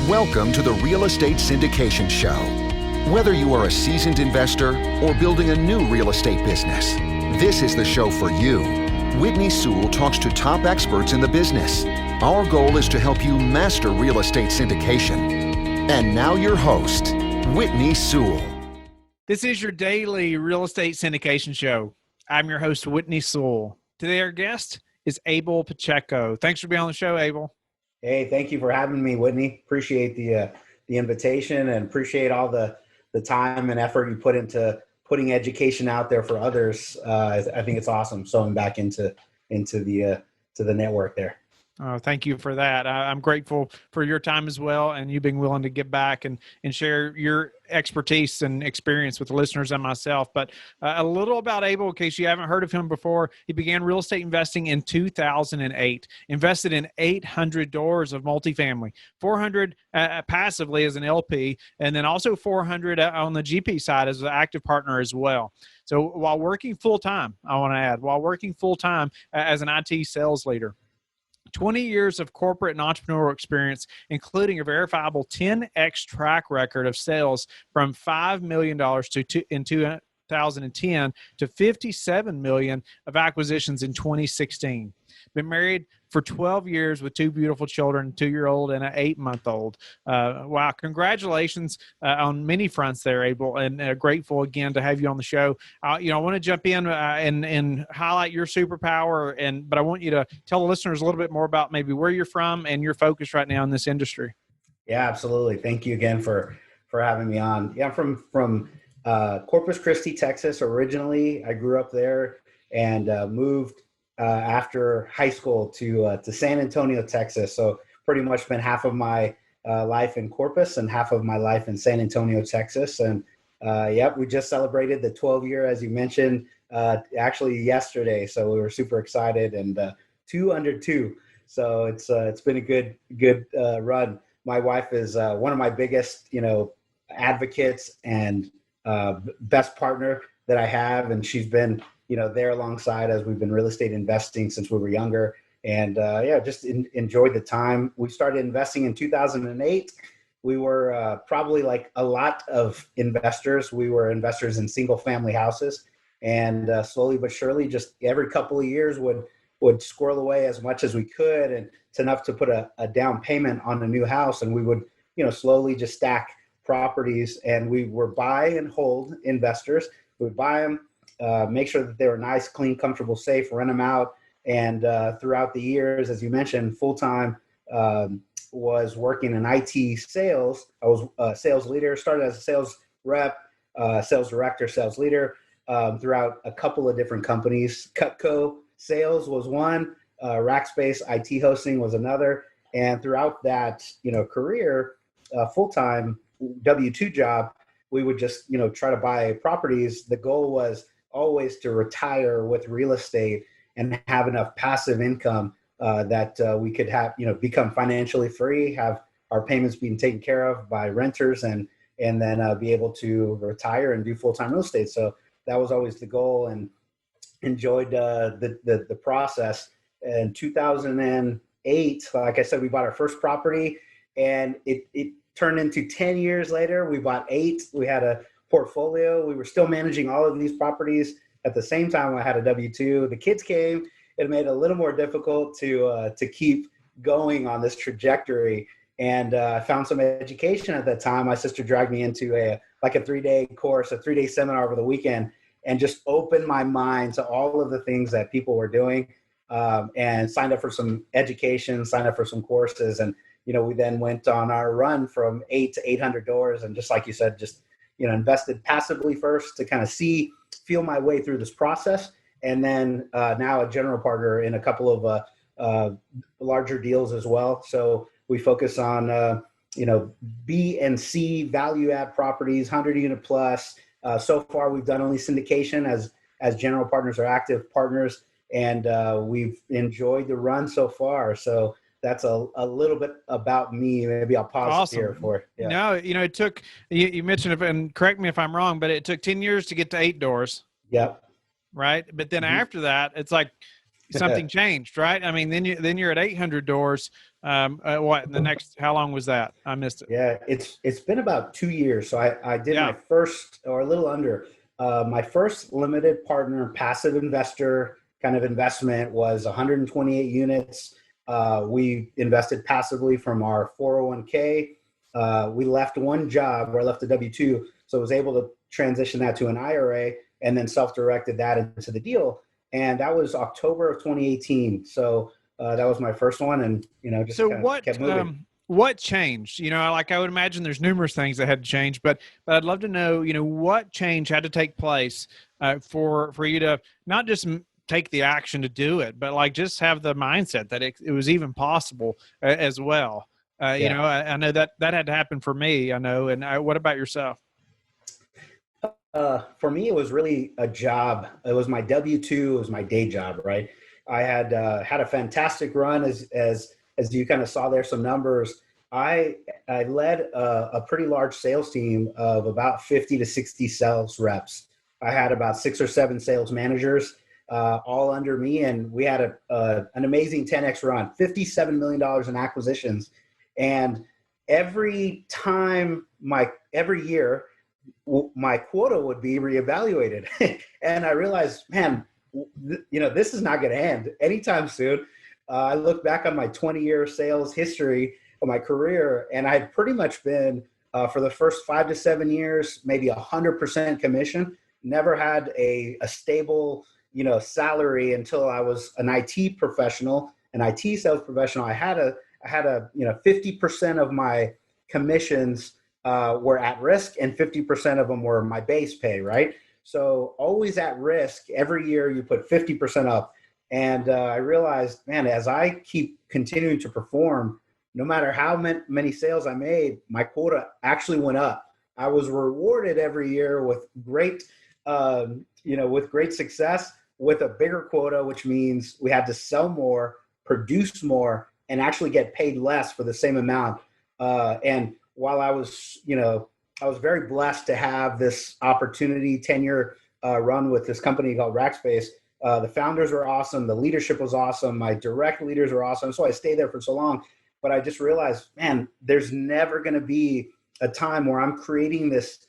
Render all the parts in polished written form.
Welcome to the Real Estate Syndication Show. Whether you are a seasoned investor or building a new real estate business, this is the show for you. Whitney Sewell talks to top experts in the business. Our goal is to help you master real estate syndication. And now your host, Whitney Sewell. This is your daily real estate syndication show. I'm your host, Whitney Sewell. Today our guest is Abel Pacheco. Thanks for being on the show, Abel. Hey, thank you for having me, Whitney. Appreciate the invitation and appreciate all the time and effort you put into putting education out there for others. I think it's awesome sewing back into the network there. Oh, thank you for that. I'm grateful for your time as well, and you being willing to give back and share your expertise and experience with the listeners and myself. But a little about Abel, in case you haven't heard of him before. He began real estate investing in 2008, invested in 800 doors of multifamily, 400 passively as an LP, and then also 400 on the GP side as an active partner as well. So while working full-time, I want to add, as an IT sales leader. 20 years of corporate and entrepreneurial experience, including a verifiable 10x track record of sales from $5 million in 2010 to $57 million of acquisitions in 2016. Been married for 12 years with two beautiful children, a 2-year-old and an 8-month-old. Wow. Congratulations on many fronts there, Abel, and grateful again to have you on the show. I want to jump in and highlight your superpower, but I want you to tell the listeners a little bit more about maybe where you're from and your focus right now in this industry. Yeah, absolutely. Thank you again for having me on. Yeah, I'm from Corpus Christi, Texas. Originally, I grew up there and moved after high school to San Antonio, Texas. So pretty much spent half of my life in Corpus and half of my life in San Antonio, Texas. And we just celebrated the 12-year, as you mentioned, actually yesterday. So we were super excited, and 2 under 2. So it's been a good run. My wife is one of my biggest, advocates and best partner that I have, and she's been there alongside as we've been real estate investing since we were younger. And just enjoyed the time. We started investing in 2008. We were probably like a lot of investors. We were investors in single family houses, and slowly but surely, just every couple of years would squirrel away as much as we could. And it's enough to put a down payment on a new house. And we would, slowly just stack properties, and we were buy and hold investors. We would buy them, make sure that they were nice, clean, comfortable, safe, rent them out. And throughout the years, as you mentioned, full-time, was working in IT sales. I was a sales leader, started as a sales rep, sales director, sales leader, throughout a couple of different companies. Cutco Sales was one, Rackspace IT Hosting was another. And throughout that, career, full-time W-2 job, we would just, try to buy properties. The goal was always to retire with real estate and have enough passive income that we could have, become financially free, have our payments being taken care of by renters, and then be able to retire and do full-time real estate. So that was always the goal, and enjoyed the process. In 2008, like I said, we bought our first property, and it turned into 10 years later. We bought 8. We had a portfolio. We were still managing all of these properties at the same time. I had a W-2. The kids came. It made it a little more difficult to keep going on this trajectory. And I found some education at that time. My sister dragged me into a 3-day course, a 3-day seminar over the weekend, and just opened my mind to all of the things that people were doing, and signed up for some education, signed up for some courses. And, we then went on our run from 8 to 800 doors. And just like you said, just invested passively first to kind of feel my way through this process. And then now a general partner in a couple of larger deals as well. So we focus on, B and C value add properties, 100 unit plus. So far, we've done only syndication as general partners or active partners. And we've enjoyed the run so far. So that's a little bit about me. Maybe I'll pause here for. Yeah. No, it took, you mentioned it, and correct me if I'm wrong, but it took 10 years to get to 8 doors. Yep. Right. But then after that, it's like something changed, right? I mean, then you're at 800 doors. What in the next? How long was that? I missed it. Yeah, it's been about 2 years. So I did Yeah. my first, or a little under, my first limited partner passive investor kind of investment was 128 units. We invested passively from our 401k. We left one job where I left the W-2, so I was able to transition that to an IRA and then self-directed that into the deal. And that was October of 2018. So that was my first one, and just So kind of kept moving. what changed? Like I would imagine there's numerous things that had to change, but I'd love to know, what change had to take place for you to not just take the action to do it, but like just have the mindset that it was even possible as well. Yeah. I know that had to happen for me. I know. And what about yourself? For me, it was really a job. It was my W-2. It was my day job, right? I had had a fantastic run, as you kind of saw there, some numbers. I led a pretty large sales team of about 50 to 60 sales reps. I had about 6 or 7 sales managers all under me, and we had an amazing 10x run, $57 million in acquisitions. And every year, my quota would be reevaluated. And I realized, man, this is not going to end anytime soon. I look back on my 20-year sales history of my career, and I've pretty much been, for the first 5 to 7 years, maybe 100% commission. Never had a stable, salary until I was an IT professional, an IT sales professional. I had a 50% of my commissions were at risk, and 50% of them were my base pay, right? So always at risk. Every year you put 50% up. And I realized, man, as I keep continuing to perform, no matter how many sales I made, my quota actually went up. I was rewarded every year with great, with great success, with a bigger quota, which means we had to sell more, produce more, and actually get paid less for the same amount. And while I was very blessed to have this opportunity, 10-year run with this company called Rackspace. The founders were awesome. The leadership was awesome. My direct leaders were awesome. So I stayed there for so long. But I just realized, man, there's never going to be a time where I'm creating this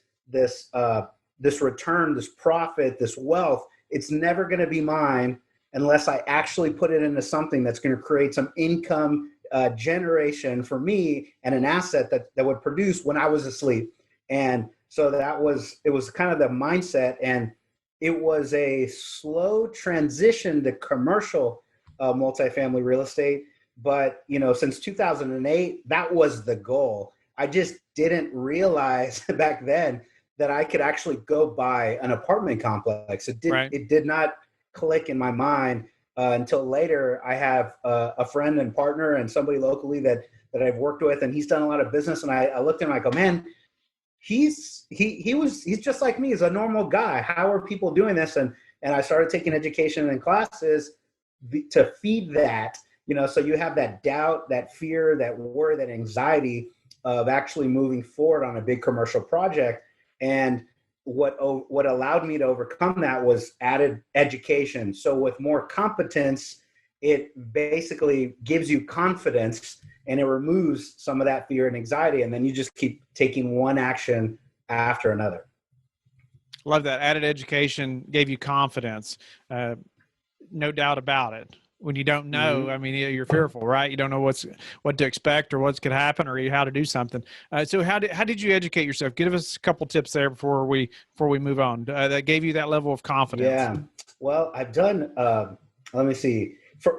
return, this profit, this wealth. It's never going to be mine unless I actually put it into something that's going to create some income generation for me, and an asset that would produce when I was asleep. And so it was kind of the mindset, and it was a slow transition to commercial multifamily real estate. But, since 2008, that was the goal. I just didn't realize back then that I could actually go buy an apartment complex. It did not click in my mind until later. I have a friend and partner and somebody locally that I've worked with, and he's done a lot of business. And I looked at him, I go, man, he's just like me. He's a normal guy. How are people doing this? And I started taking education and classes to feed that, so you have that doubt, that fear, that worry, that anxiety of actually moving forward on a big commercial project. And what allowed me to overcome that was added education. So with more competence, it basically gives you confidence, and it removes some of that fear and anxiety. And then you just keep taking one action after another. Love that. Added education gave you confidence. No doubt about it. When you don't know, I mean, you're fearful, right? You don't know what to expect or what's going to happen or how to do something. So how did you educate yourself? Give us a couple tips there before we move on. That gave you that level of confidence. Yeah. Well, I've done. Let me see.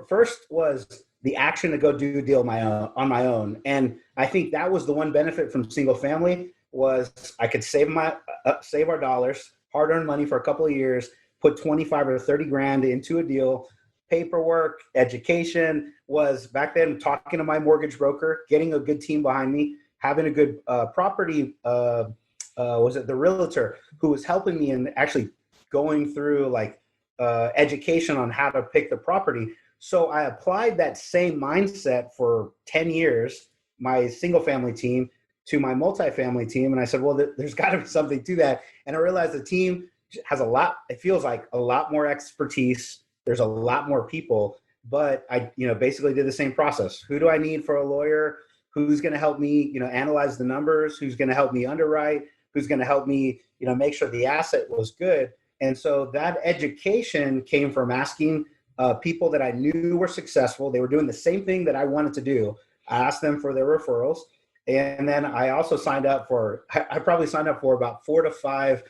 First was the action to go do a deal on my own, and I think that was the one benefit from single family was I could save our dollars, hard-earned money for a couple of years, put 25 or 30 grand into a deal. Paperwork, education was back then talking to my mortgage broker, getting a good team behind me, having a good property, was it the realtor who was helping me and actually going through education on how to pick the property. So I applied that same mindset for 10 years, my single family team to my multifamily team. And I said, well, there's got to be something to that. And I realized the team has it feels like a lot more expertise. There's a lot more people. but I, basically did the same process. Who do I need for a lawyer? Who's going to help me, analyze the numbers? Who's going to help me underwrite? Who's going to help me, make sure the asset was good? And so that education came from asking people that I knew were successful. They were doing the same thing that I wanted to do. I asked them for their referrals. And then I also I probably signed up for about 4 to 5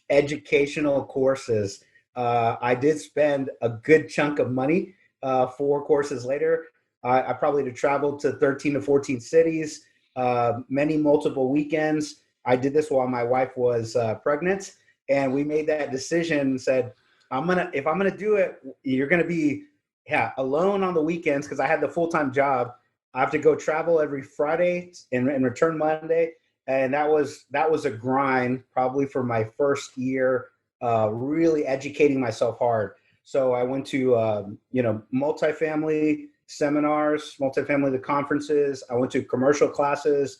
educational courses. I did spend a good chunk of money for courses later. I probably traveled to 13 to 14 cities, many multiple weekends. I did this while my wife was pregnant, and we made that decision and said, if I'm gonna do it, you're gonna be alone on the weekends, because I had the full-time job. I have to go travel every Friday and return Monday. And that was a grind probably for my first year, really educating myself hard. So I went to, multifamily seminars, multifamily conferences. I went to commercial classes,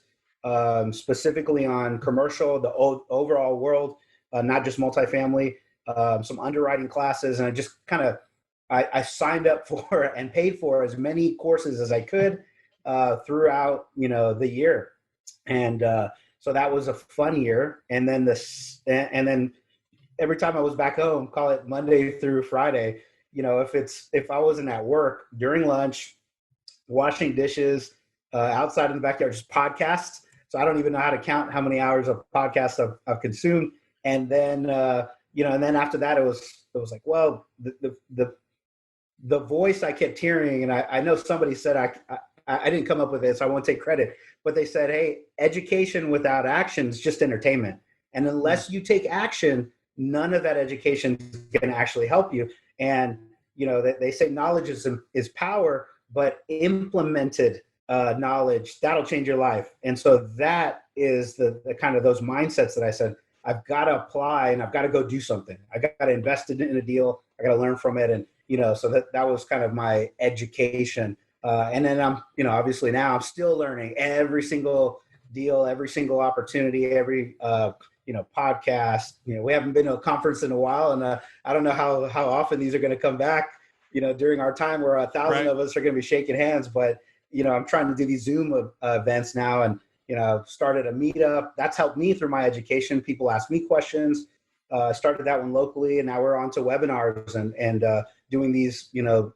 specifically on commercial, the overall world, not just multifamily, some underwriting classes. And I just I signed up for and paid for as many courses as I could throughout, the year. And so that was a fun year. And then then every time I was back home, call it Monday through Friday, if I wasn't at work during lunch, washing dishes, outside in the backyard, just podcasts. So I don't even know how to count how many hours of podcasts I've consumed. And then, and then after that, it was like, well, the voice I kept hearing, and I know somebody said, I didn't come up with it, so I won't take credit, but they said, hey, education without action is just entertainment. And unless you take action, none of that education is going to actually help you. And, they say knowledge is power, but implemented knowledge, that'll change your life. And so that is the kind of those mindsets that I said, I've got to apply and I've got to go do something. I got to invest in a deal. I got to learn from it. And, so that was kind of my education. And then I'm, obviously now I'm still learning every single deal, every single opportunity, every, podcast. We haven't been to a conference in a while, and I don't know how often these are going to come back, during our time where 1,000 of us are going to be shaking hands. But, I'm trying to do these Zoom events now, and, started a meetup. That's helped me through my education. People ask me questions. Started that one locally, and now we're on to webinars and doing these,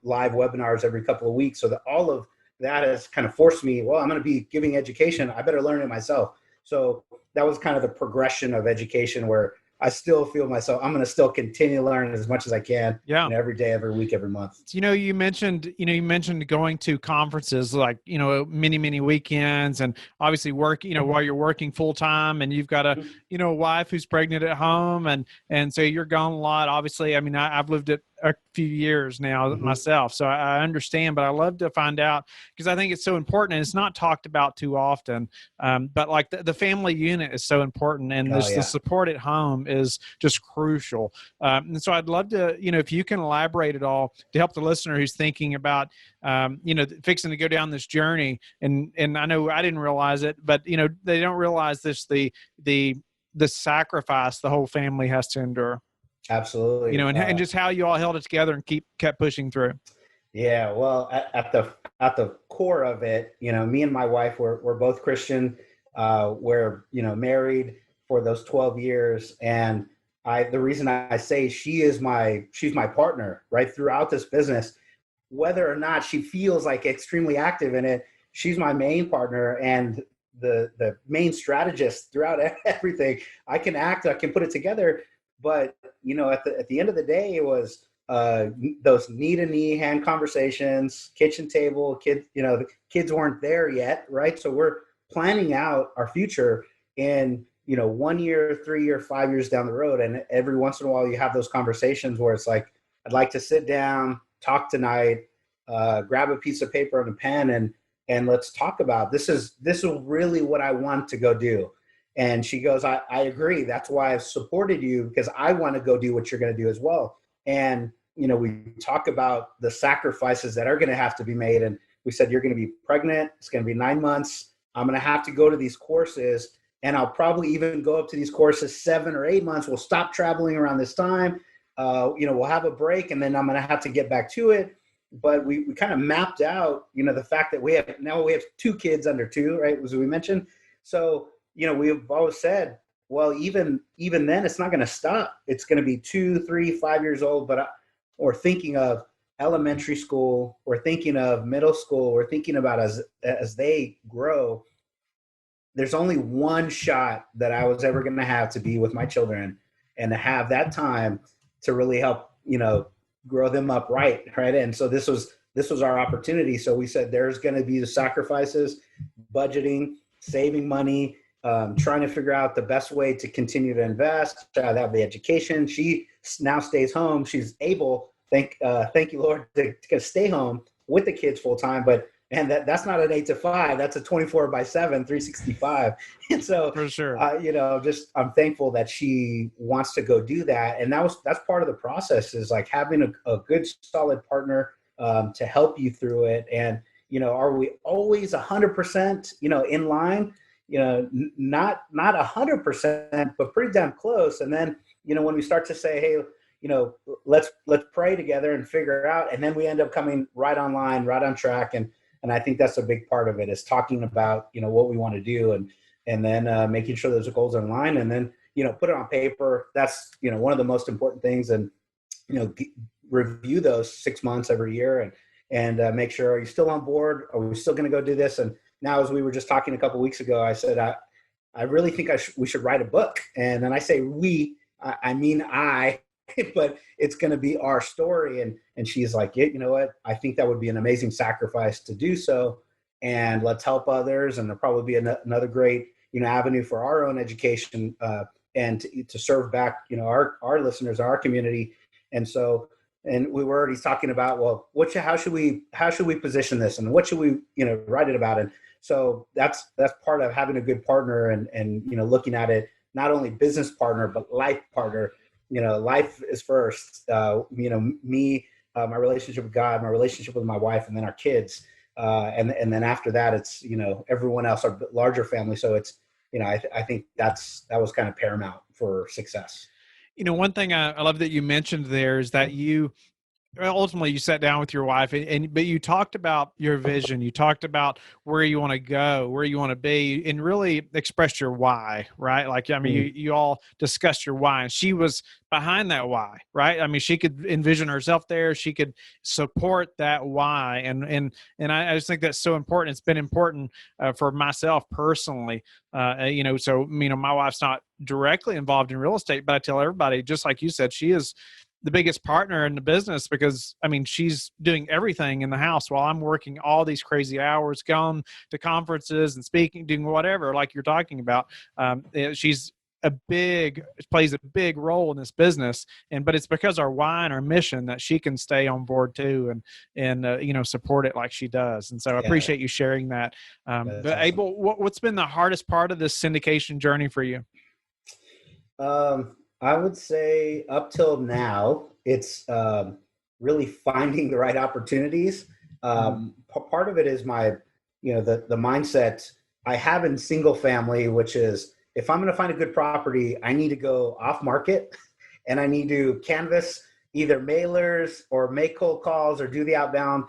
live webinars every couple of weeks. So that all of that has kind of forced me, well, I'm going to be giving education. I better learn it myself. So that was kind of the progression of education, where I still feel myself, I'm going to still continue to learn as much as I can, every day, every week, every month. You mentioned going to conferences, like, many weekends, and obviously work, while you're working full time, and you've got a, wife who's pregnant at home. And so you're gone a lot. Obviously, I mean, I've lived it a few years now myself, so I understand, but I love to find out, because I think it's so important, and it's not talked about too often. But like the family unit is so important, and the support at home is just crucial. And so I'd love to, if you can elaborate at all to help the listener who's thinking about, fixing to go down this journey. And I know I didn't realize it, but they don't realize this, the sacrifice the whole family has to endure. Absolutely. And just how you all held it together and kept pushing through. Yeah. Well, at the core of it, me and my wife we're both Christian. We're, married for those 12 years. And the reason I say she's my partner right throughout this business, whether or not she feels like extremely active in it, she's my main partner and the main strategist throughout everything. I can act, I can put it together. But, at the end of the day, it was those knee-to-knee hand conversations, kitchen table, kids, the kids weren't there yet, right? So we're planning out our future in, 1 year, 3 year, 5 years down the road. And every once in a while, you have those conversations where it's like, I'd like to sit down, talk tonight, grab a piece of paper and a pen, and let's talk about this is really what I want to go do. And she goes, I agree. That's why I've supported you, because I want to go do what you're going to do as well. And, we talk about the sacrifices that are going to have to be made. And we said, you're going to be pregnant. It's going to be 9 months. I'm going to have to go to these courses, and I'll probably even go up to these courses 7 or 8 months. We'll stop traveling around this time. We'll have a break, and then I'm going to have to get back to it. but we kind of mapped out, the fact that we have 2 kids under 2, right? As we mentioned. So, we've always said, well, even then it's not going to stop. It's going to be 2, 3, 5 years old, but we're thinking of elementary school, we're thinking of middle school, we're thinking about as they grow. There's only one shot that I was ever going to have to be with my children and to have that time to really help, grow them up right. And so this was our opportunity. So we said, there's going to be the sacrifices, budgeting, saving money, trying to figure out the best way to continue to invest, have the education. She now stays home. She's able, thank you, Lord, to stay home with the kids full time. And that's not an 8 to 5. That's a 24/7, 365. And so, for sure, I'm thankful that she wants to go do that. And that's part of the process, is like having a good, solid partner to help you through it. And, are we always 100%, in line? Not 100%, but pretty damn close. And then, when we start to say, hey, let's pray together and figure it out. And then we end up coming right online, right on track. And I think that's a big part of it, is talking about, what we want to do, and then making sure those goals are in line, and then, put it on paper. That's, one of the most important things. And, review those 6 months every year and make sure, are you still on board? Are we still going to go do this? And now, as we were just talking a couple of weeks ago, I said, I really think we should write a book. And then I say we, I mean I, but it's going to be our story. And she's like, yeah, you know what? I think that would be an amazing sacrifice to do so. And let's help others. And there'll probably be another great, avenue for our own education and to serve back, our listeners, our community. And so, and we were already talking about, well, how should we position this, and what should we, write it about? And so that's part of having a good partner and looking at it, not only business partner, but life partner. Life is first, me, my relationship with God, my relationship with my wife, and then our kids. And then after that, it's, everyone else, our larger family. So it's, I think that was kind of paramount for success. One thing I love that you mentioned there is that ultimately you sat down with your wife but you talked about your vision. You talked about where you want to go, where you want to be, and really expressed your why, right? Like, you all discussed your why, and she was behind that why, right? I mean, she could envision herself there. She could support that why. And I just think that's so important. It's been important for myself personally. So, my wife's not directly involved in real estate, but I tell everybody, just like you said, she is the biggest partner in the business, because she's doing everything in the house while I'm working all these crazy hours, going to conferences and speaking, doing whatever, like you're talking about. She's plays a big role in this business, but it's because our why and our mission that she can stay on board too, and support it like she does. And so I appreciate you sharing that. But awesome. Abel, what's been the hardest part of this syndication journey for you? I would say up till now, it's really finding the right opportunities. Part of it is my, the mindset I have in single family, which is, if I'm going to find a good property, I need to go off market, and I need to canvas either mailers or make cold calls or do the outbound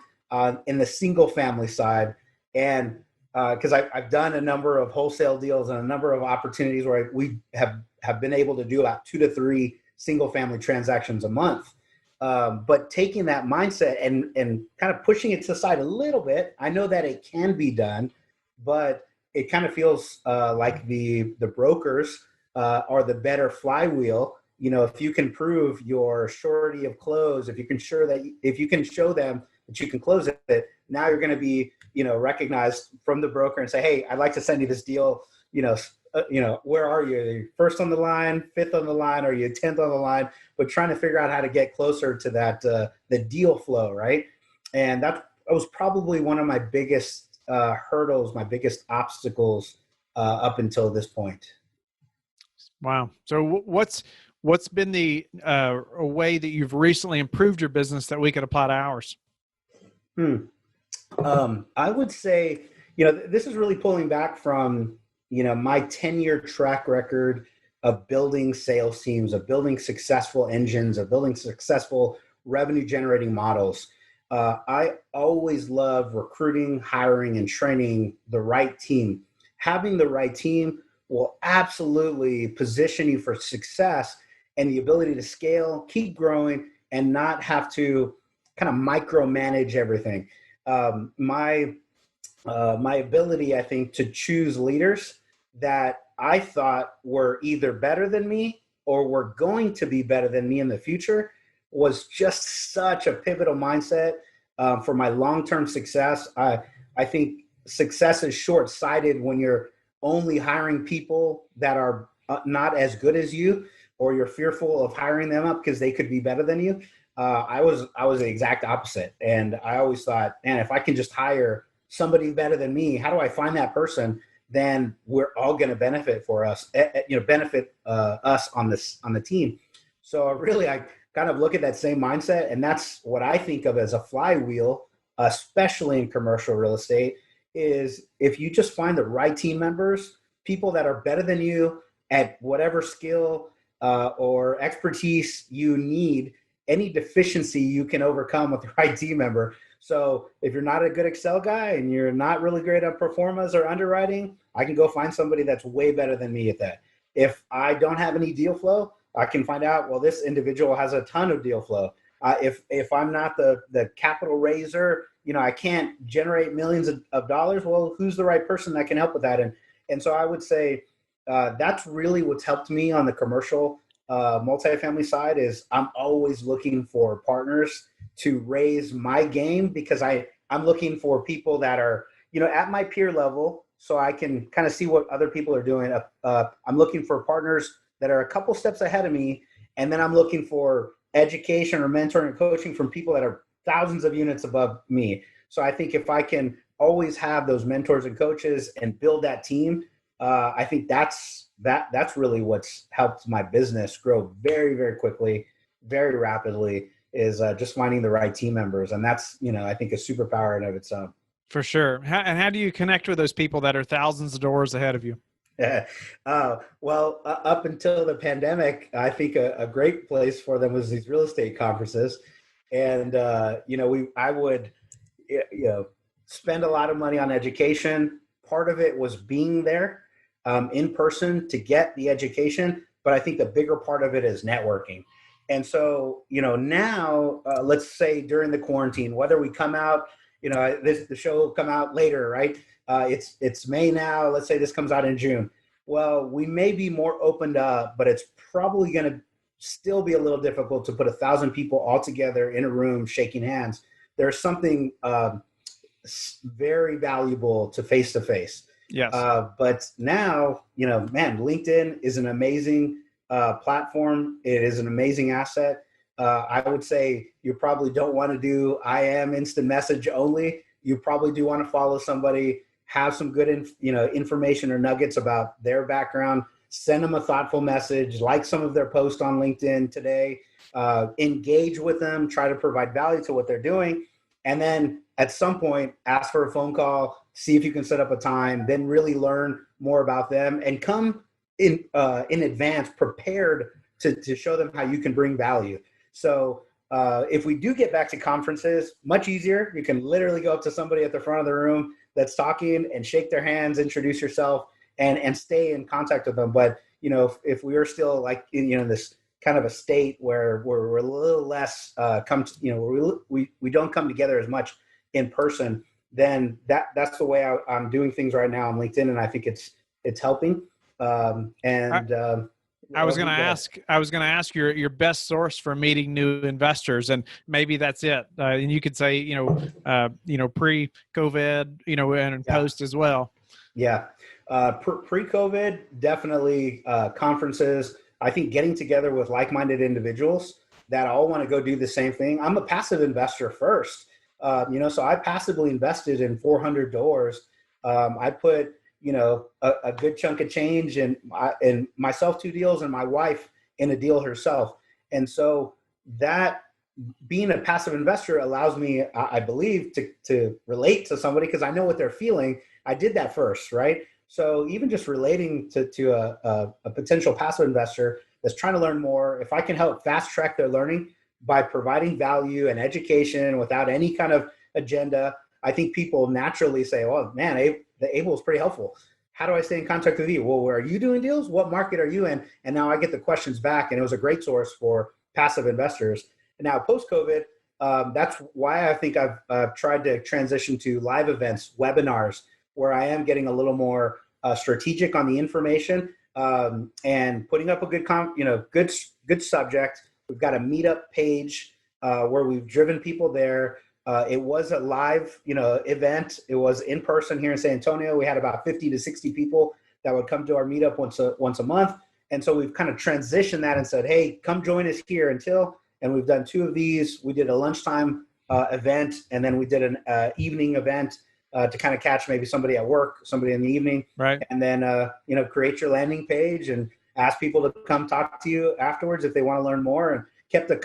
in the single family side. And because I've done a number of wholesale deals and a number of opportunities where we have been able to do about 2 to 3 single family transactions a month. But taking that mindset and kind of pushing it to the side a little bit, I know that it can be done, but it kind of feels like the brokers are the better flywheel. If you can prove your surety of close, if you can show them that you can close it, now you're going to be, recognized from the broker and say, hey, I'd like to send you this deal. Where are you? Are you first on the line, 5th on the line, or are you 10th on the line? But trying to figure out how to get closer to that, the deal flow, right? And that was probably one of my biggest hurdles, my biggest obstacles up until this point. Wow. So what's been the way that you've recently improved your business that we could apply to ours? I would say, this is really pulling back from, my 10-year track record of building sales teams, of building successful engines, of building successful revenue generating models. I always love recruiting, hiring, and training the right team. Having the right team will absolutely position you for success and the ability to scale, keep growing, and not have to kind of micromanage everything. My ability, I think, to choose leaders that I thought were either better than me or were going to be better than me in the future was just such a pivotal mindset for my long-term success. I think success is short-sighted when you're only hiring people that are not as good as you, or you're fearful of hiring them up because they could be better than you. I was the exact opposite, and I always thought, man, if I can just hire somebody better than me, how do I find that person? Then we're all going to benefit us on the team. So really, I kind of look at that same mindset, and that's what I think of as a flywheel, especially in commercial real estate, is if you just find the right team members, people that are better than you at whatever skill or expertise you need, any deficiency you can overcome with the right team member. So if you're not a good Excel guy and you're not really great at performance or underwriting, I can go find somebody that's way better than me at that. If I don't have any deal flow, I can find out, well, this individual has a ton of deal flow. If I'm not the capital raiser, I can't generate millions of dollars. Well, who's the right person that can help with that? And so I would say that's really what's helped me on the commercial multifamily side is I'm always looking for partners to raise my game, because I'm looking for people that are, at my peer level, so I can kind of see what other people are doing. I'm looking for partners that are a couple steps ahead of me. And then I'm looking for education or mentoring and coaching from people that are thousands of units above me. So I think if I can always have those mentors and coaches and build that team, I think that's really what's helped my business grow very, very quickly, very rapidly, is just finding the right team members. And that's, I think a superpower in of its own. For sure. How do you connect with those people that are thousands of doors ahead of you? Well, up until the pandemic, I think a great place for them was these real estate conferences. And, I would, spend a lot of money on education. Part of it was being there in person to get the education. But I think the bigger part of it is networking. And so, now, let's say during the quarantine, whether we come out, the show will come out later, right? It's May now. Let's say this comes out in June. Well, we may be more opened up, but it's probably going to still be a little difficult to put 1,000 people all together in a room shaking hands. There's something very valuable to face-to-face. Yes. But now, LinkedIn is an amazing platform. It is an amazing asset. I would say you probably don't want to do IM instant message only. You probably do want to follow somebody, have some good information or nuggets about their background, send them a thoughtful message, like some of their posts on LinkedIn today, engage with them, try to provide value to what they're doing. And then at some point, ask for a phone call, see if you can set up a time, then really learn more about them and come in advance prepared to show them how you can bring value. So if we do get back to conferences, much easier. You can literally go up to somebody at the front of the room that's talking and shake their hands, introduce yourself, and stay in contact with them. But, if we are still like in this kind of a state where we're a little less we don't come together as much in person, then that's the way I'm doing things right now on LinkedIn. And I think it's helping. I was going to ask your best source for meeting new investors, and maybe that's it. And you could say, pre-COVID, and post as well. Yeah. Pre-COVID, definitely conferences. I think getting together with like-minded individuals that all want to go do the same thing. I'm a passive investor first, so I passively invested in 400 doors. I put, a good chunk of change and myself 2 deals and my wife in a deal herself. And so that being a passive investor allows me, I believe, to relate to somebody because I know what they're feeling. I did that first, right? So even just relating to a potential passive investor that's trying to learn more, if I can help fast track their learning, by providing value and education without any kind of agenda, I think people naturally say, "Oh man, the Abel is pretty helpful. How do I stay in contact with you? Well, where are you doing deals? What market are you in?" And now I get the questions back, and it was a great source for passive investors. And now post-COVID, that's why I think I've tried to transition to live events, webinars, where I am getting a little more strategic on the information, and putting up a good subject. We've got a meetup page where we've driven people there. It was a live, event. It was in person here in San Antonio. We had about 50 to 60 people that would come to our meetup once a month. And so we've kind of transitioned that and said, "Hey, come join us here and we've done 2 of these. We did a lunchtime event, and then we did an evening event to kind of catch maybe somebody at work, somebody in the evening. Right. And then, create your landing page and ask people to come talk to you afterwards if they want to learn more, and kept the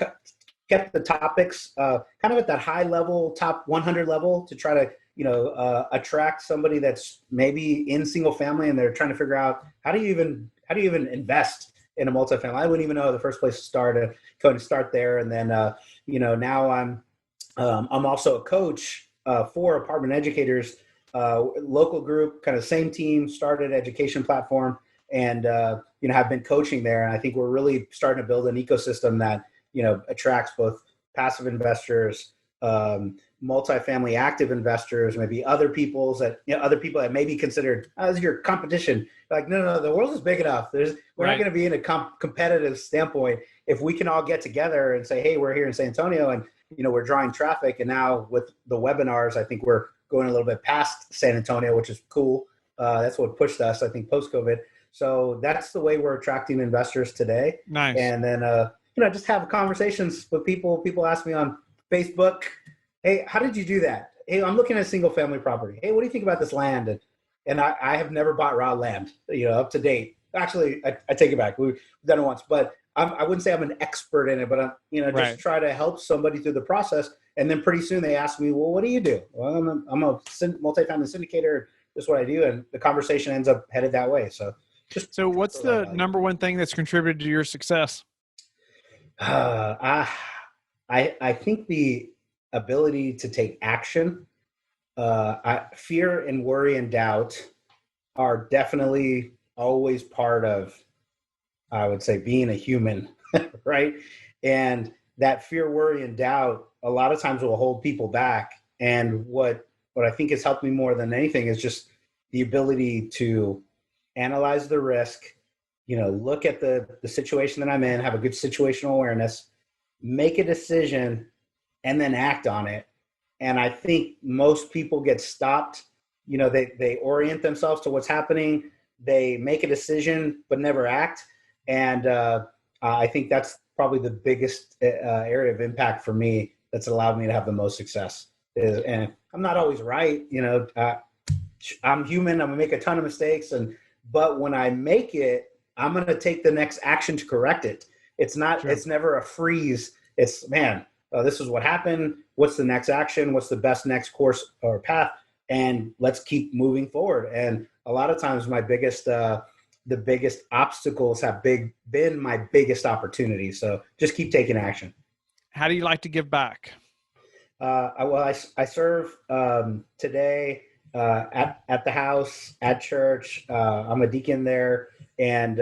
topics kind of at that high level, top 100 level, to try to, attract somebody that's maybe in single family and they're trying to figure out how do you even invest in a multifamily. I wouldn't even know the first place to start. Go and start there. And then, now I'm also a coach for apartment educators, local group, kind of same team, started education platform, and have been coaching there. And I think we're really starting to build an ecosystem that attracts both passive investors, multifamily active investors, maybe other people that may be considered as your competition. Like, no, the world is big enough. We're not going to be in a competitive standpoint if we can all get together and say, "Hey, we're here in San Antonio, and we're drawing traffic." And now with the webinars, I think we're going a little bit past San Antonio, which is cool. That's what pushed us, I think, post-COVID. So that's the way we're attracting investors today. Nice. And then, just have conversations with people. People ask me on Facebook, "Hey, how did you do that? Hey, I'm looking at a single family property. Hey, what do you think about this land?" And I have never bought raw land, up to date. Actually, I take it back. We've done it once, but I wouldn't say I'm an expert in it, but I'm, just try to help somebody through the process. And then pretty soon they ask me, "Well, what do you do?" "Well, I'm a multifamily syndicator. This is what I do." And the conversation ends up headed that way. So what's the number one thing that's contributed to your success? I think the ability to take action. Fear and worry and doubt are definitely always part of, I would say, being a human, right? And that fear, worry, and doubt a lot of times will hold people back. And what I think has helped me more than anything is just the ability to analyze the risk, look at the situation that I'm in, have a good situational awareness, make a decision, and then act on it. And I think most people get stopped. They orient themselves to what's happening. They make a decision, but never act. And I think that's probably the biggest area of impact for me that's allowed me to have the most success. And I'm not always right. I'm human. I'm gonna make a ton of mistakes. But when I make it, I'm going to take the next action to correct it. It's not, Sure. It's never a freeze. It's, this is what happened. What's the next action? What's the best next course or path? And let's keep moving forward. And a lot of times my the biggest obstacles have been my biggest opportunities. So just keep taking action. How do you like to give back? I serve today at the house, at church. I'm a deacon there. And,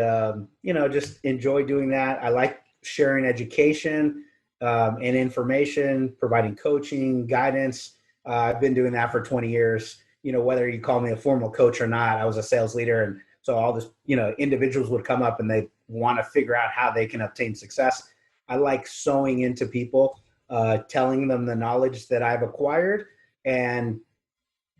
just enjoy doing that. I like sharing education and information, providing coaching, guidance. I've been doing that for 20 years. Whether you call me a formal coach or not, I was a sales leader. And so all this, individuals would come up and they want to figure out how they can obtain success. I like sewing into people, telling them the knowledge that I've acquired. And,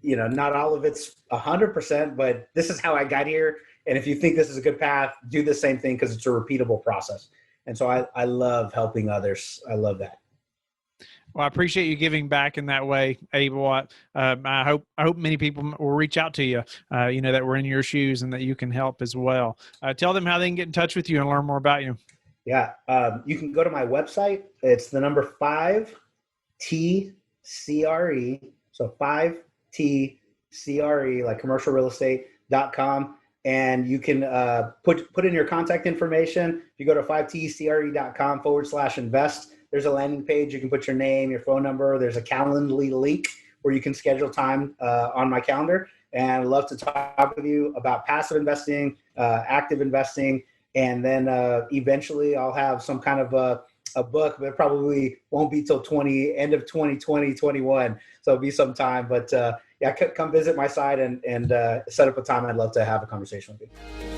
not all of it's 100%, but this is how I got here. And if you think this is a good path, do the same thing because it's a repeatable process. And so I love helping others. I love that. Well, I appreciate you giving back in that way, Abel. I hope many people will reach out to you, that we're in your shoes and that you can help as well. Tell them how they can get in touch with you and learn more about you. Yeah. You can go to my website. It's the number 5TCRE. So 5TCRE, like commercialrealestate.com. And you can put in your contact information. If you go to 5tcre.com/invest, there's a landing page. You can put your name, your phone number. There's a Calendly link where you can schedule time on my calendar. And I'd love to talk with you about passive investing, active investing, and then eventually I'll have some kind of a book, but it probably won't be till end of 2020, 21. So it'll be some time. But yeah, come visit my site and set up a time. I'd love to have a conversation with you.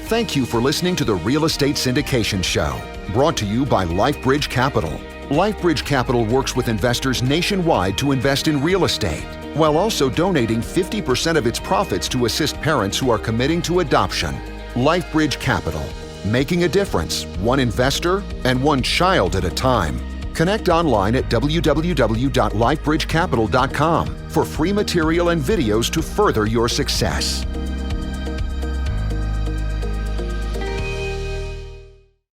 Thank you for listening to the Real Estate Syndication Show, brought to you by LifeBridge Capital. LifeBridge Capital works with investors nationwide to invest in real estate, while also donating 50% of its profits to assist parents who are committing to adoption. LifeBridge Capital, making a difference, one investor and one child at a time. Connect online at www.lifebridgecapital.com for free material and videos to further your success.